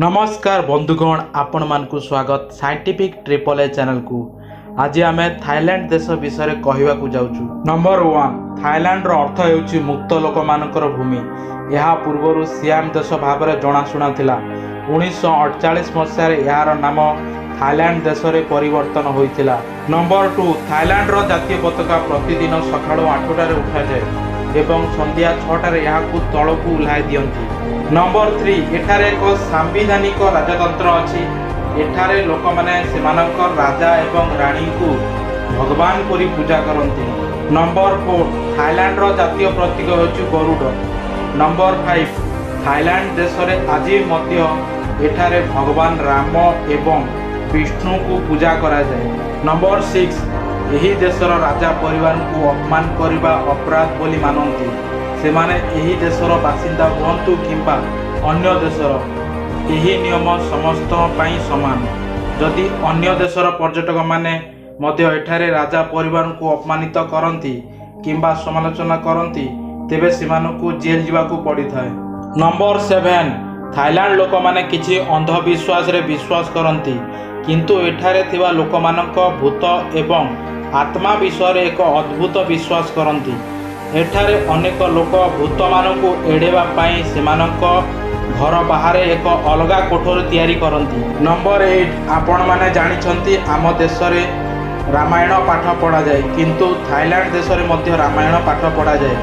नमस्कार बंधुगण आपण मानकु स्वागत साइंटिफिक AAA चैनल को। आज आम थाईलैंड देश विषय कहवा जाऊँ। नंबर 1 थाईलैंड रो अर्थ हेउची मुक्त लोक मानकर भूमि। यह पूर्वर सियाम देश भाव में जनाशुना थिला। 1948 मसीह यार नाम थाईलैंड देश रे परिवर्तन होइतिला। नंबर 2 थाईलैंड रो जातीय पताका प्रतिदिन सकाळ 8टारे उठा जाए एवं संध्या 6टारे यहाकू तळकू उल्हाई दियंती। नंबर 3 एठारे एक सांविधानिक राजतंत्र अछि। एठारे लोक माने सेमानकर राजा एवं रानी को भगवान परी पूजा करती। नंबर 4 थाईलैंड रो जातीय प्रतीक होछि गरुड़। नंबर 5 थाईलैंड देश रे आज मध्य एठारे भगवान राम एवं विष्णु को पूजा करा जाए। नंबर 6 यही देशर राजा परिवार को अपमान करने अपराध बोली मानती। से माने यही देशर बासिंदा हुंतु किंबा अन्य देशर यही नियम समस्त पाई समान। जदि अन्य देशर पर्यटक माने मध्य एठारे राजा परिवार को अपमानित करती किंबा समालोचना करती तेबे सेमानकु जेल जीवाकु पड़ी थाए। नंबर 7 थाईलैंड लोक माने किछि अंधविश्वास रे विश्वास करती किंतु एठारे थिबा लोक मानक भूत एवं आत्मा विषय रे एक अद्भुत विश्वास करती। एठारे अनेक लोक भूत मानकु एड़ेबा पाई सेमानक घर बाहर एक अलगा कोठरी तैयारी करती। नंबर 8 आपण माने जानिछंती आम देश रे रामायण पाठ पढ़ा जाए किंतु थाईलैंड देश रे मध्य रामायण पाठ पढ़ा जाए।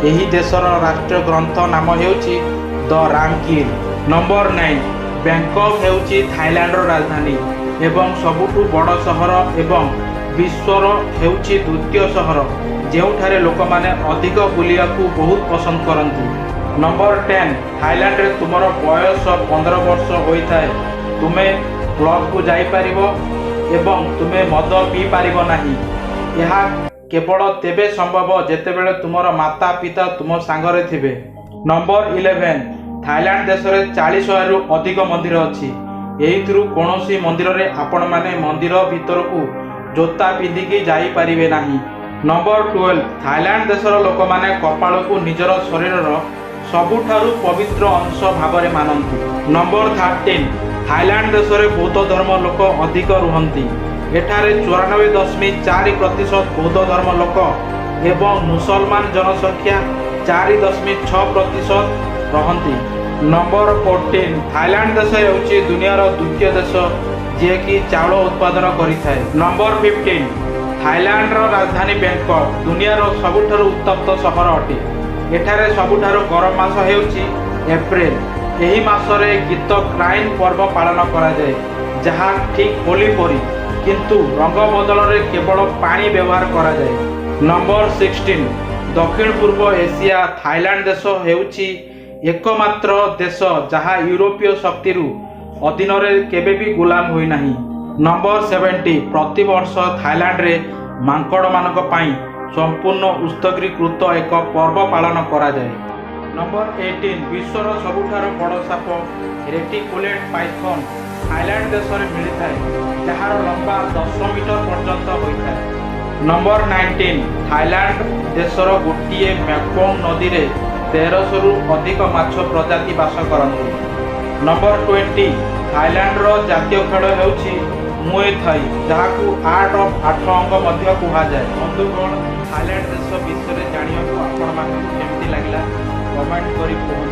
एही देशर राष्ट्रीय ग्रंथ नाम हेउची द रामकीर। नंबर 9 बैंकॉक हेउची थाईलैंड रो राजधानी एवं सबुठु बड़ शहर एवं विश्वर हेउची द्वितीय शहर जेउठारे लोक माने अधिक बुलिया को बहुत पसंद करती। नंबर 10 थाईलैंड रे तुमर बयस 15 वर्ष होइथाए तुमे क्लब को जाई परिबो एवं तुमे मद पी पारिबो नाही। यह केवल तेबे संभव जेतेबेले तुमर माता पिता तुम सांगरे थिबे। नंबर 11 थाईलैंड देश रे 40 रु अधिक मंदिर अछि। एहिथिरु कोनोसी मंदिर रे आपण माने मंदिर भीतर को जोता पिंधिकी जाई पारिबे नाही। नंबर 12 थाईलैंड देशर लोक माने कपाल को निजर शरीरर सबुठारु पवित्र अंश भावरे मानती। नंबर 13 थाईलैंड देश रे बौद्ध धर्म लोक अधिक रुहंती। एठारे 94.4% बौद्ध धर्म लोक एवं मुसलमान जनसंख्या 4.6% रहंती। नंबर 14 थाईलैंड देश हेउची दुनियार द्वितीय देश जे कि चाउल उत्पादन करिथाए। नंबर 15 थाईलैंड रो राजधानी बैंकॉक दुनियार सबुठारु उत्तप्त शहर अटे। एठारे सबुठारु गरम मास हेउची एप्रिल। एही मासरे गीत क्राइन पर्व पालन करा जाए जहा ठीक होली परी किंतु रंग बदल रे केवल पानी व्यवहार करा जाए। नंबर 16 दक्षिण पूर्व एशिया थाईलैंड देश हेउची एकमात्र देश जहा यूरोपीय शक्ति अधीन रे केबे भी गुलाम होई नाही। नंबर 70 प्रति वर्ष थाईलैंड रे मांकड़ मानक पाई संपूर्ण उत्सर्गीकृत एक पर्व पालन करा जाए। नंबर 18 विश्वर सबुठार बड़ साप रेटिकुलेट पाइथन थाईलैंड देश में मिलता है जार लंबा 10 मीटर पर्यंत होता है। नंबर 19 थाईलैंड देशर गोटे मैकोंग नदी रे 1300 रु अधिक माछ प्रजाति बास करती। नंबर 20 थाईलैंड रो जातीय खेल हेउची मुए थाई जहाकू आर्ट ऑफ 8 अंग मध्य कुहा जाए। बंधुगण थाईलैंड देश विषय जानिया को आपण मानकु केमती लागला कमेंट करी कहूँ।